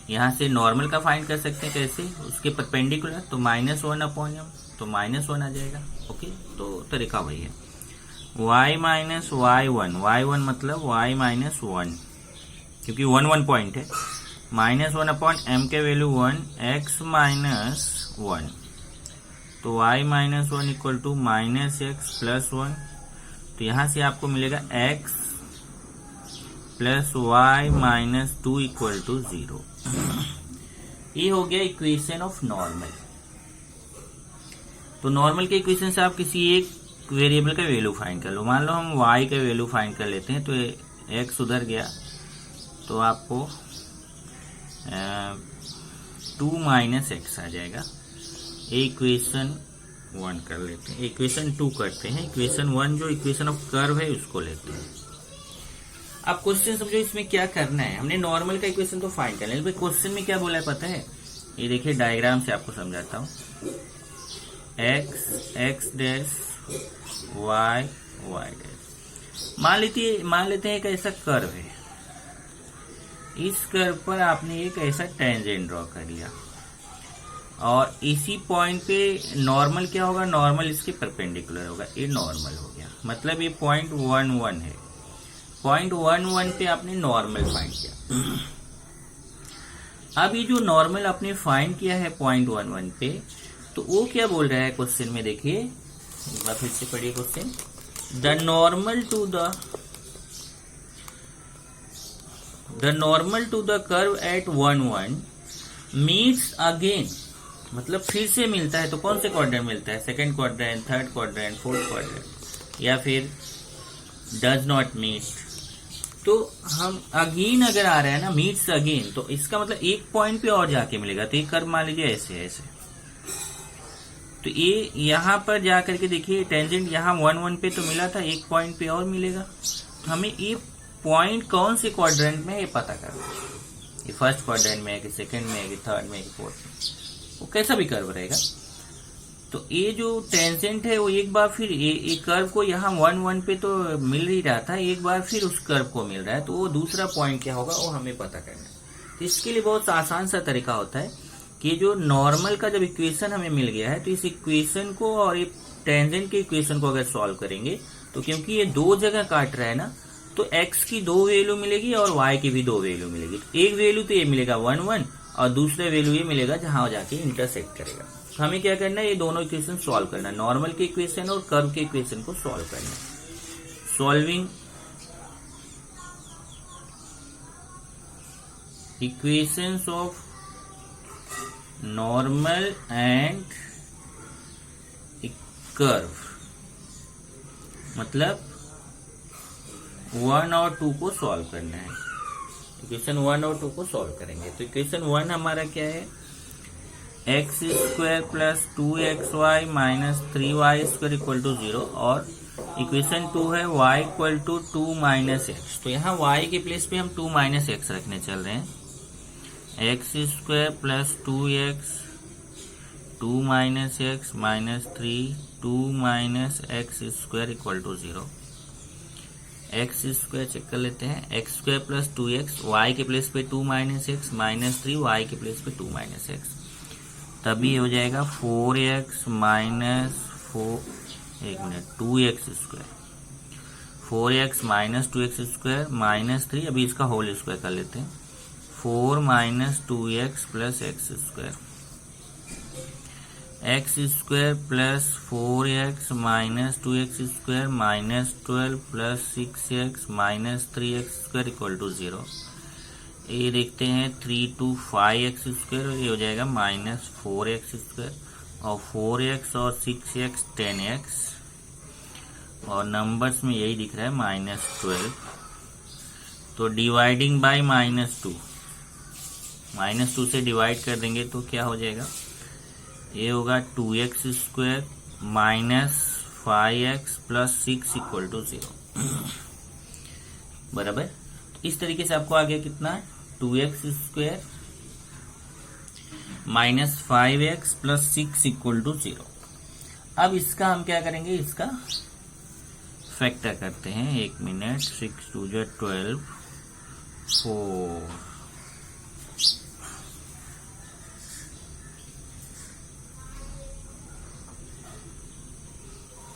यहाँ से नॉर्मल का फाइंड कर सकते हैं। कैसे? उसके परपेंडिकुलर, तो माइनस 1 अपॉन m, तो माइनस 1 आ जाएगा। ओके, तो तरीका वही है। y माइनस y1 मतलब y माइनस 1, क्योंकि 1 1 पॉइंट है। माइनस 1 अपॉन m के वैल्यू 1, x माइनस 1, तो y minus 1 equal to minus x plus 1। तो यहाँ से आपको मिलेगा x plus y minus 2 equal to 0। ये हो गया इक्वेशन ऑफ नॉर्मल। तो नॉर्मल के इक्वेशन से आप किसी एक वेरिएबल का वैल्यू फाइंड कर लो। मान लो हम y का वैल्यू फाइंड कर लेते हैं, तो x उधर गया तो आपको 2 माइनस x आ जाएगा। इक्वेशन 1 कर लेते हैं, इक्वेशन 2 करते हैं। इक्वेशन 1 जो इक्वेशन ऑफ कर्व है उसको लेते हैं। अब क्वेश्चन समझो इसमें क्या करना है। हमने नॉर्मल का इक्वेशन तो फाइंड कर लिया, क्वेश्चन में क्या बोला है पता है? ये देखिए डायग्राम से आपको समझाता हूँ। x dash y dash. मान लेते हैं एक ऐसा कर्व है। इस कर्व पर आपने एक ऐसा टेंजेंट ड्रॉ कर लिया और इसी पॉइंट पे नॉर्मल क्या होगा, नॉर्मल इसके परपेंडिकुलर होगा, ये नॉर्मल हो गया, मतलब ये 0.11 है। 0.11 पे आपने नॉर्मल फाइंड किया। अब ये जो नॉर्मल आपने फाइंड किया है 0.11 पे, तो वो क्या बोल रहा है क्वेश्चन में, देखिए एक बार फिर से पढ़िए question. The normal to the curve at 1 meets again, मतलब फिर से मिलता है, तो कौन से क्वाड्रेंट मिलता है, second quadrant, third quadrant, fourth quadrant, या फिर डज नॉट मीट। तो हम अगेन अगर आ रहा है ना, मीट्स अगेन, तो इसका मतलब एक पॉइंट पे और जाके मिलेगा। तो ये कर्व मान लीजिए ऐसे ऐसे, तो ये यहां पर जाकर के देखिए टेंजेंट यहाँ 1 पे तो मिला था, एक पॉइंट पे और मिलेगा। तो हमें ये पॉइंट कौन से क्वाड्रेंट में, ये पता करना है, ये फर्स्ट क्वाड्रेंट में है कि सेकंड में है कि थर्ड में है कि फोर्थ में, वो कैसा भी कर्व रहेगा। तो ये जो टेंजेंट है वो एक बार फिर ये कर्व को यहाँ 1 पे तो मिल ही रहा था, एक बार फिर उस कर्व को मिल रहा है, तो वो दूसरा पॉइंट क्या होगा वो हमें पता करना है। तो इसके लिए बहुत आसान सा तरीका होता है कि जो नॉर्मल का जब इक्वेशन हमें मिल गया है, तो इस इक्वेशन को और ये टेंजेंट के इक्वेशन को अगर सॉल्व करेंगे, तो क्योंकि ये दो जगह काट रहा है ना, तो x की 2 वैल्यू मिलेगी और y की भी 2 वैल्यू मिलेगी। एक वैल्यू तो ये मिलेगा 1 और दूसरे वैल्यू ये मिलेगा जहां जाके इंटरसेक्ट करेगा। तो हमें क्या करना है, ये दोनों इक्वेशन सॉल्व करना है, नॉर्मल के इक्वेशन और कर्व के इक्वेशन को सॉल्व करना है। Solving equations of normal and curve, मतलब 1 और 2 को सॉल्व करना है। इक्वेशन 1 और 2 को सॉल्व करेंगे। तो इक्वेशन 1 हमारा क्या है, x² plus 2xy minus 3y² equal to 0, और इक्वेशन 2 है y equal to 2 minus x. तो यहाँ y के प्लेस पे हम 2 माइनस एक्स रखने चल रहे हैं। x² plus 2x 2 minus x minus 3 2 minus x² equal to 0। x² check कर लेते हैं, x² प्लस 2x, y के प्लेस पे 2 माइनस एक्स माइनस 3, y के प्लेस पे 2 माइनस एक्स, तभी हो जाएगा 4x minus 2x², 4x minus 2x² minus 3, अभी इसका होल स्क्वायर कर लेते हैं, 4 minus 2x plus x², x² plus 4x minus 2x² minus 12 plus 6x minus 3x² equal to 0। ये देखते हैं 3 to 5x², और ये हो जाएगा माइनस 4x², और 4x और 6x 10x, और नंबर्स में यही दिख रहा है माइनस 12। तो डिवाइडिंग बाय -2, -2 से डिवाइड कर देंगे तो क्या हो जाएगा, ये होगा 2x² minus 5x plus 6 equal to 0 बराबर। इस तरीके से आपको आ गया कितना, 2x² minus 5x plus 6 equal to 0। अब इसका हम क्या करेंगे, इसका फैक्टर करते हैं, 1 मिनट, 6 2 12 4,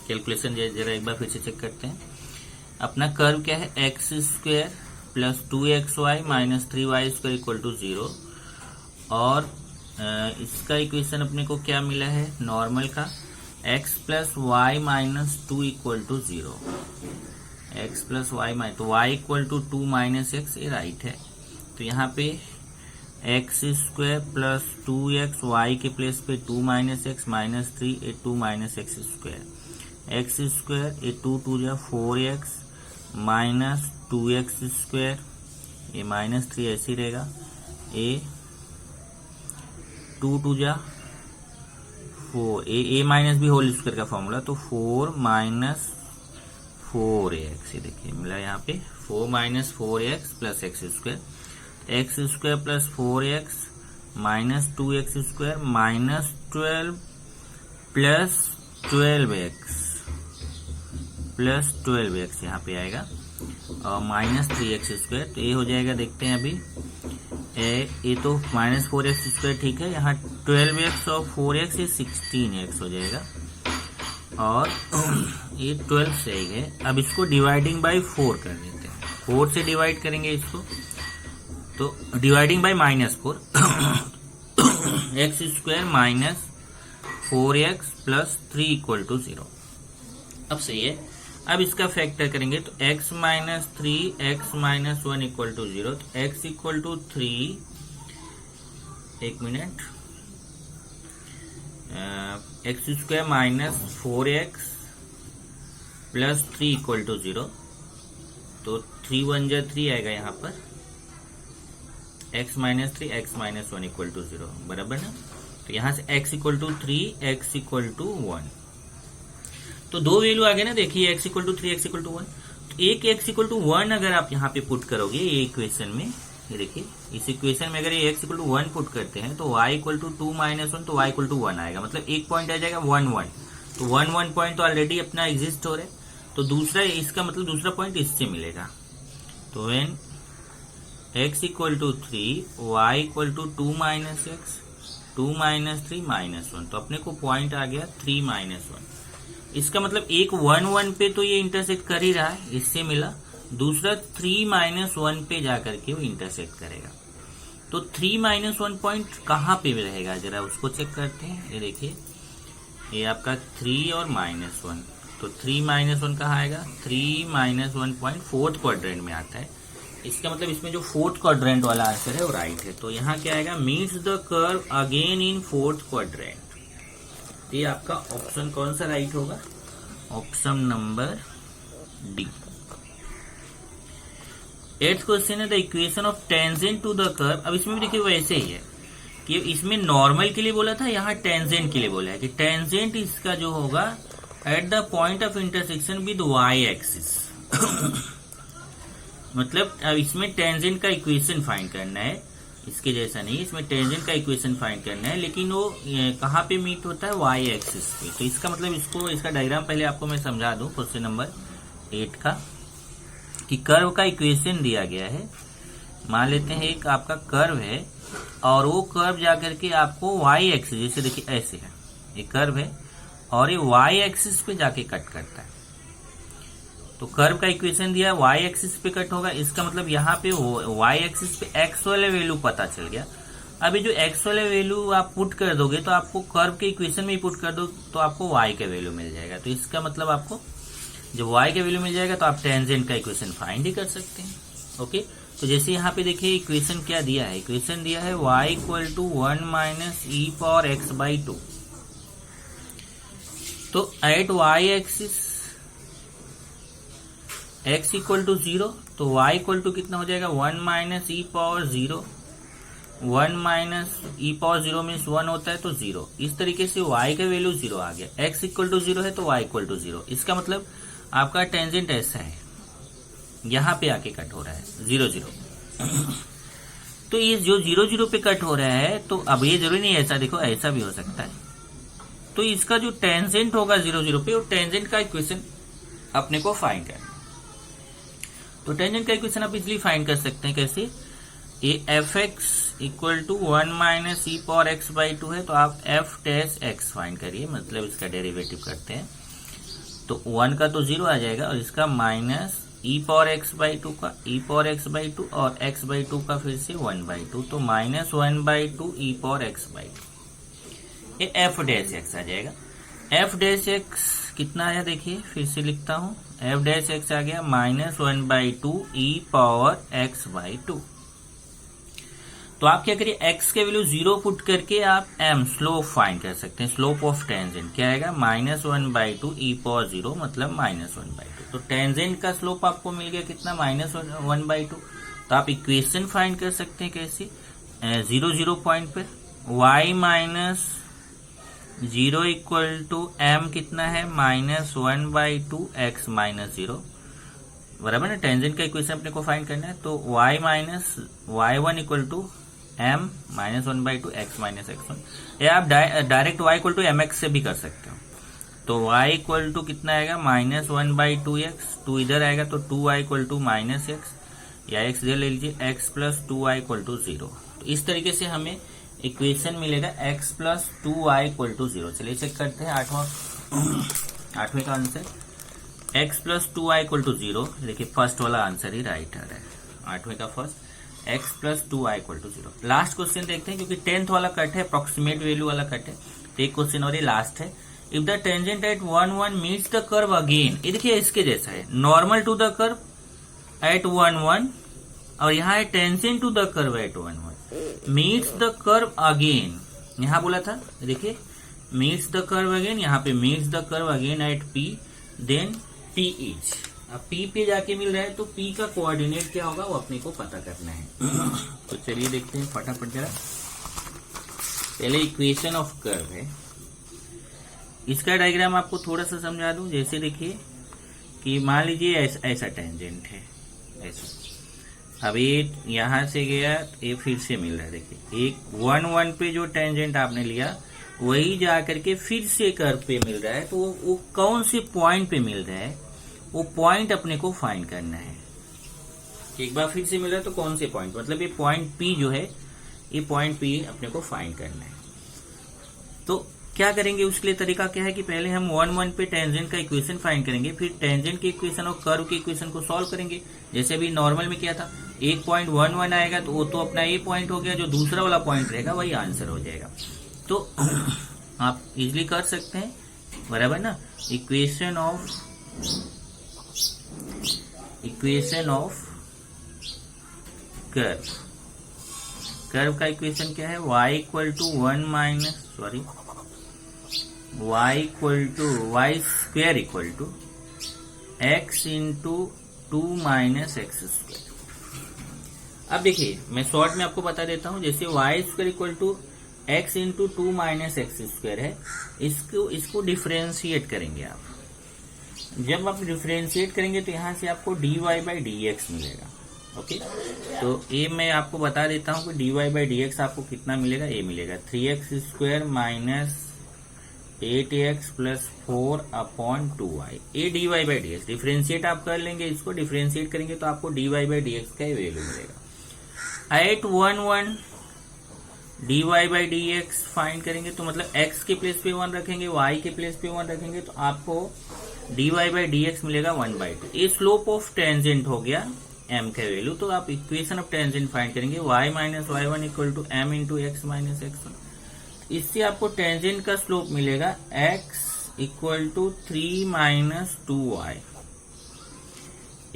कैलकुलेशन जरा एक बार फिर से चेक करते हैं। अपना कर्व क्या है, x² plus 2xy minus 3y² equal to 0, और इसका इक्वेशन अपने को क्या मिला है, नॉर्मल का, x plus y minus 2 equal to 0, x plus y minus, तो y equal to 2 minus x, ये राइट है। तो यहाँ पे x² प्लस 2x, y के प्लेस पे 2 माइनस एक्स माइनस 3, ये 2 माइनस x², x², ये 2 2 जा 4x माइनस 2x², ये माइनस 3 ऐसे ही रहेगा, ये 2 2 जा 4, ए माइनस भी होल स्क्वायर का फॉर्मूला, तो 4 माइनस 4x, ये देखिए मिला यहाँ पे 4 minus 4x plus x² plus 4x minus 2x² minus 12 plus 12x यहाँ पे आएगा, और माइनस 3x², तो ये हो जाएगा, देखते हैं अभी ये तो माइनस 4x² ठीक है, यहाँ 12x और 4x ये 16x हो जाएगा, और ये 12 सही है। अब इसको डिवाइडिंग बाय 4 कर देते हैं, 4 से डिवाइड करेंगे इसको, तो dividing by -4 x² minus 4x plus 3 equal to 0। अब सही है। अब इसका फैक्टर करेंगे तो x minus 3 x minus 1 equal to 0, तो x इक्वल टू 3, एक minute, x² minus 4x plus 3 equal to 0, तो 3 1 जा 3 आएगा यहाँ पर, x minus 3 x minus 1 equal to 0, बराबर ना। तो यहाँ से x equal to 3 x equal to 1, तो दो वैल्यू आ गए ना, देखिए x equal to 3 x equal to 1, तो एक x इक्वल टू 1 अगर आप यहाँ पे पुट करोगे ये इक्वेशन में, ये देखिए इस इक्वेशन में अगर ये x इक्वल टू 1 पुट करते हैं तो y इक्वल टू 2 माइनस 1, तो y इक्वल टू 1 आएगा, मतलब एक पॉइंट आ जाएगा 1 1, तो 1 1 पॉइंट तो ऑलरेडी अपना एग्जिस्ट हो रहा है, तो दूसरा इसका मतलब दूसरा पॉइंट इससे मिलेगा। तो when x equal to 3 y equal to 2 minus x 2 minus 3 minus 1, तो अपने को पॉइंट आ गया 3 माइनस 1। इसका मतलब एक 1 1 पे तो ये इंटरसेक्ट कर ही रहा है, इससे मिला, दूसरा 3 माइनस 1 पे जाकर के वो इंटरसेक्ट करेगा। तो 3 माइनस 1 पॉइंट कहाँ पे रहेगा, जरा उसको चेक करते हैं। ये देखिए ये आपका 3 और -1, तो 3 माइनस 1 कहाँ आएगा, 3 माइनस 1 पॉइंट फोर्थ क्वाड्रेंट में आता है। इसका मतलब इसमें जो फोर्थ क्वाड्रेंट वाला आंसर है वो राइट है। तो यहाँ क्या आएगा, meets the curve again in fourth quadrant. ये आपका ऑप्शन कौन सा राइट होगा, option number D. 8th question है the equation of tangent to the curve. अब इसमें भी देखिए वैसे ही है कि इसमें नॉर्मल के लिए बोला था, यहाँ टेंजेंट के लिए बोला है कि टेंजेंट इसका जो होगा at the point of intersection with y axis. मतलब अब इसमें टेंजेंट का इक्वेशन फाइंड करना है, इसके जैसा नहीं, इसमें टेंजेंट का इक्वेशन फाइंड करना है, लेकिन वो कहाँ पे मीट होता है, y एक्सिस पे। तो इसका मतलब इसको, इसका डायग्राम पहले आपको मैं समझा दूं क्वेश्चन नंबर 8 का, कि कर्व का इक्वेशन दिया गया है। मान लेते हैं एक आपका कर्व है और वो कर्व जाकर के आपको y एक्सिस, जैसे देखिए ऐसे है, ये कर्व है और ये y एक्सिस पे जाके कट करता है। तो कर्व का इक्वेशन दिया है, y एक्सिस पे कट होगा, इसका मतलब यहाँ पे y एक्सिस पे x वाले वैल्यू पता चल गया। अभी जो x वाले वैल्यू आप पुट कर दोगे तो आपको कर्व के इक्वेशन में ही पुट कर दो तो आपको y का वैल्यू मिल जाएगा। तो इसका मतलब आपको जब y का वैल्यू मिल जाएगा तो आप टेंजेंट का इक्वेशन फाइंड ही कर सकते हैं। ओके, तो जैसे यहाँ पे देखिए इक्वेशन क्या दिया है, इक्वेशन दिया है y equal to 1 minus e power x by 2। तो at y axis x equal to 0, तो y इक्वल टू कितना हो जाएगा, 1 minus e power 0, 1 minus e power 0 means 1 होता है तो 0। इस तरीके से y का वैल्यू 0 आ गया, x इक्वल टू 0 है तो y इक्वल टू 0। इसका मतलब आपका टेंजेंट ऐसा है, यहाँ पे आके कट हो रहा है 0 0। तो ये जो 0 0 पे कट हो रहा है, तो अब ये जरूरी नहीं ऐसा, देखो ऐसा भी हो सकता है। तो इसका जो टेंजेंट होगा 0 0 पे, वो टेंजेंट का इक्वेशन अपने को फाइंड करना। तो टेंजेंट का इक्वेशन आप इजिली फाइंड कर सकते हैं, कैसे, ये f x equal to 1 minus e power x by 2 है, तो आप एफ डैश एक्स फाइंड करिए, मतलब इसका डेरिवेटिव करते हैं। तो 1 का तो 0 आ जाएगा और इसका minus e power x by 2 का ई पावर एक्स बाई 2 और एक्स बाई 2 का फिर से 1 बाई 2, तो minus 1 by 2 E power x by 2। ये एफ डैश एक्स आ जाएगा। एफ डैश एक्स कितना आया देखिए, फिर से लिखता हूं, एफ डैश एक्स आ गया minus 1 by 2 E power x by 2। तो आप क्या करिए, x के वैल्यू 0 पुट करके आप m स्लोप फाइंड कर सकते हैं। स्लोप ऑफ टेंजेंट क्या आएगा, माइनस 1 बाई 2 ई पावर 0, मतलब माइनस 1 बाई 2। तो टेंजेंट का स्लोप आपको मिल गया कितना, माइनस 1 बाई 2। तो आप इक्वेशन फाइंड कर सकते हैं कैसे, 0 0 पॉइंट पर y minus 0 equal to m कितना है, माइनस 1 बाई 2 एक्स माइनस 0, बराबर ना। टेंजेंट का इक्वेशन अपने को फाइंड करना है, तो y minus y1 equal to m minus 1 by 2 x minus x1, या आप direct y equal to m x से भी कर सकते हो। तो y इक्वल टू कितना आएगा, माइनस 1 बाई 2 एक्स, 2 इधर आएगा तो 2y equal to minus x, या x इधर ले लीजिए, x plus 2y equal to 0। तो इस तरीके से हमें इक्वेशन मिलेगा x plus 2y equal to 0। चलिए चेक करते हैं आठवें का answer x plus 2y equal to 0। देखिए फर्स्ट वाला आंसर ही राइट आ रहा है, आठवें का first x plus 2y equal to 0। Last question देखते हैं, क्योंकि 10th वाला कट है, अप्रोक्सीमेट वैल्यू वाला कट है, तो एक क्वेश्चन और ये लास्ट है। If the tangent at 1 meets the curve again, ये देखिए इसके जैसा है, normal to the curve at 1 और यहाँ है tangent to the curve at 1 meets the curve again. यहाँ बोला था, देखिए मीट्स द कर्व अगेन, यहाँ पे meets the curve again at p, then p is. अब p पे जाके मिल रहा है तो p का कोऑर्डिनेट क्या होगा वो अपने को पता करना है। तो चलिए देखते हैं फटाफट जरा। पहले इक्वेशन ऑफ कर्व है, इसका डायग्राम आपको थोड़ा सा समझा दूं। जैसे देखिए कि मान लीजिए ऐसा टेंजेंट है, ऐसा। अब ये यहां से गया, ये फिर से मिल रहा है। देखिए एक 1 पे जो टेंजेंट आपने लिया वही जा करके फिर से कर्व पे मिल रहा है, तो वो कौन से पॉइंट पे मिल रहा है, वो पॉइंट अपने को फाइंड करना है। एक बार फिर से मिल रहा है तो कौन से पॉइंट, मतलब ये पॉइंट P जो है, ये पॉइंट P अपने को फाइंड करना है। तो क्या करेंगे, उसके लिए तरीका क्या है कि पहले हम 1 पे टेंजेंट का इक्वेशन फाइंड करेंगे, फिर टेंजेंट की इक्वेशन और कर्व की इक्वेशन को सॉल्व करेंगे। जैसे अभी नॉर्मल में किया था, एक पॉइंट 1 आएगा तो वो तो अपना ये पॉइंट हो गया, जो दूसरा वाला पॉइंट रहेगा वही आंसर हो जाएगा। तो आप इजिली कर सकते हैं, बराबर ना। इक्वेशन ऑफ कर्व का इक्वेशन क्या है, y equal to y square equal to x into 2 minus x square. अब देखिए मैं शॉर्ट में आपको बता देता हूं, जैसे y square equal to x into 2 minus x square है, इसको डिफ्रेंशिएट करेंगे आप। जब आप डिफ्रेंशिएट करेंगे तो यहां से आपको dy बाई dx मिलेगा। ओके, तो ये मैं आपको बता देता हूं कि dy बाई dx आपको कितना मिलेगा, ये मिलेगा 3x square minus 8x plus 4 upon 2y। ये dy बाई dx डिफ्रेंशिएट आप कर लेंगे, इसको डिफ्रेंशिएट करेंगे तो आपको dy बाई dx का वैल्यू मिलेगा। At 1 dy by dx find करेंगे तो मतलब x के प्लेस पे 1 रखेंगे, y के प्लेस पे 1 रखेंगे, तो आपको dy बाई dx मिलेगा 1/2। ये स्लोप ऑफ टेंजेंट हो गया m का वैल्यू। तो आप इक्वेशन ऑफ टेंजेंट फाइंड करेंगे, y minus y1 equal to m into x minus x1। इससे आपको टेंजेंट का स्लोप मिलेगा x equal to 3 minus 2y।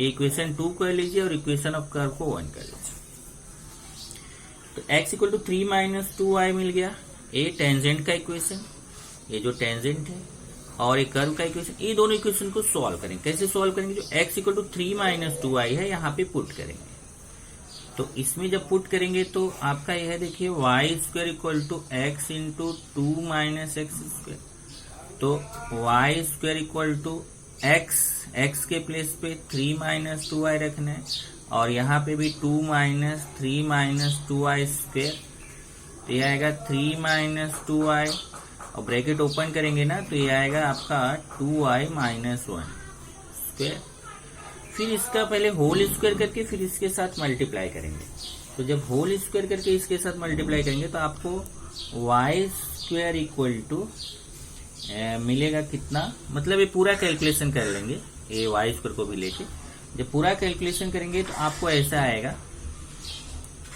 Equation 2 कर लीजिए और इक्वेशन ऑफ कर्व को 1 कर लीजिए। तो x equal to 3 minus 2y मिल गया, ये टेंजेंट का इक्वेशन, ये जो टेंजेंट है, और एक कर्व का इक्वेशन। ये दोनों इक्वेशन को सॉल्व करेंगे। कैसे सॉल्व करेंगे, जो x equal to 3 minus 2y है यहाँ पे पुट करेंगे। तो इसमें जब पुट करेंगे तो आपका यह है, देखिए y square equal to x into 2 minus x square. तो y square equal to x के प्लेस पे 3 माइनस 2y रखना है, और यहाँ पे भी 2 माइनस 3 माइनस 2y स्क्वायर। तो ये आएगा 3 माइनस 2y, और ब्रैकेट ओपन करेंगे ना तो ये आएगा आपका 2y माइनस 1 स्क्वायर। फिर इसका पहले होल स्क्वायर करके फिर इसके साथ मल्टीप्लाई करेंगे। तो जब होल स्क्वायर करके इसके साथ मल्टीप्लाई करेंगे तो आपको y स्क्वायर इक्वल टू मिलेगा कितना, मतलब ये पूरा कैलकुलेशन कर लेंगे, ये y स्क्वायर को भी लेके जब पूरा कैलकुलेशन करेंगे तो आपको ऐसा आएगा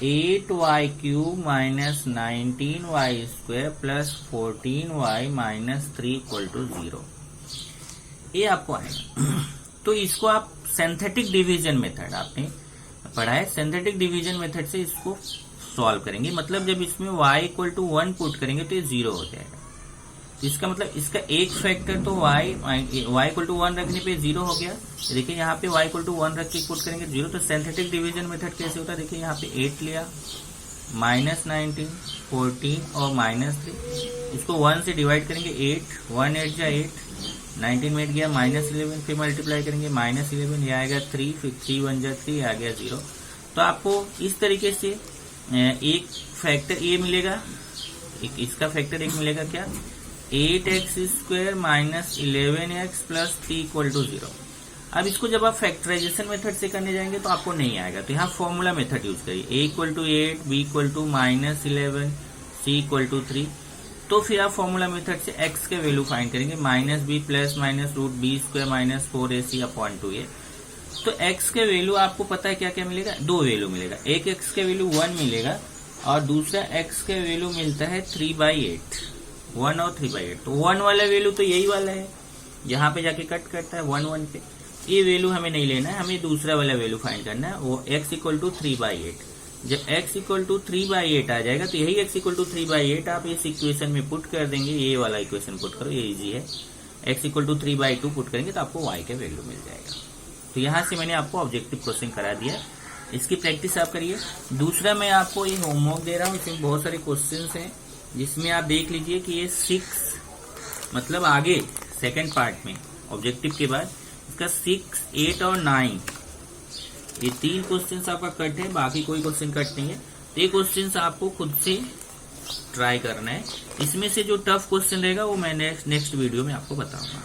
8y cube minus 19y square plus 14y minus 3 equal to 0। ये आपको आएगा। तो इसको आप सिंथेटिक डिवीजन मेथड आपने पढ़ा है, सिंथेटिक डिवीजन मेथड से इसको सॉल्व करेंगे। मतलब जब इसमें y इक्वल टू 1 पुट करेंगे तो ये 0 हो जाएगा। तो इसका मतलब इसका एक फैक्टर तो y इक्वल टू 1 रखने पे 0 हो गया। देखिए यहाँ पे y इक्वल टू 1 रख के पुट करेंगे 0। तो सिंथेटिक डिवीजन मेथड कैसे होता है, देखिए यहाँ पे 8 लिया, माइनस 19, 14 और माइनस 3, इसको 1 से डिवाइड करेंगे, 8, 1 8 जा 8, 19 में 8 गया, माइनस 11, फिर मल्टीप्लाई करेंगे माइनस 11, ये आएगा 3, फिर 3 1 जा 3, आ गया 0। तो आपको इस तरीके से एक फैक्टर ये मिलेगा, इसका फैक्टर एक मिलेगा क्या, 8x square minus 11x plus 3 equal to 0। अब इसको जब आप फैक्टराइजेशन मेथड से करने जाएंगे तो आपको नहीं आएगा, तो यहाँ फॉर्मूला मेथड यूज करिए। a equal to 8, b equal to minus 11, c equal to 3, तो फिर आप फॉर्मूला मेथड से x के वैल्यू फाइंड करेंगे, -b plus minus root b square minus 4ac upon 2a। तो x के वैल्यू आपको पता है क्या क्या मिलेगा, दो वैल्यू मिलेगा, एक x के वैल्यू 1 मिलेगा और दूसरा x के वैल्यू मिलता है 3/8, 1 और 3/8। तो 1 वाला वैल्यू तो यही वाला है, यहाँ पे जाके कट करता है 1 1 पे, ये वैल्यू हमें नहीं लेना है, हमें दूसरा वाला वैल्यू फाइंड करना है, वो x इक्वल टू 3/8। जब x इक्वल टू 3/8 आ जाएगा तो यही x इक्वल टू 3/8 आप इस इक्वेशन में पुट कर देंगे, ये वाला इक्वेशन पुट करो, ये इजी है। x इक्वल टू 3/2 पुट करेंगे तो आपको y का वैल्यू मिल जाएगा। तो यहाँ से मैंने आपको ऑब्जेक्टिव क्वेश्चन करा दिया, इसकी प्रैक्टिस आप करिए। दूसरा मैं आपको ये होमवर्क दे रहा हूँ, इसमें बहुत सारे क्वेश्चन हैं जिसमें आप देख लीजिए कि ये 6 मतलब आगे सेकेंड पार्ट में ऑब्जेक्टिव के बाद इसका 6, 8 और 9 ये 3 क्वेश्चंस आपका कट है, बाकी कोई क्वेश्चन कट नहीं है। तो ये क्वेश्चंस आपको खुद से ट्राई करना है, इसमें से जो टफ क्वेश्चन रहेगा वो मैं नेक्स्ट वीडियो में आपको बताऊंगा।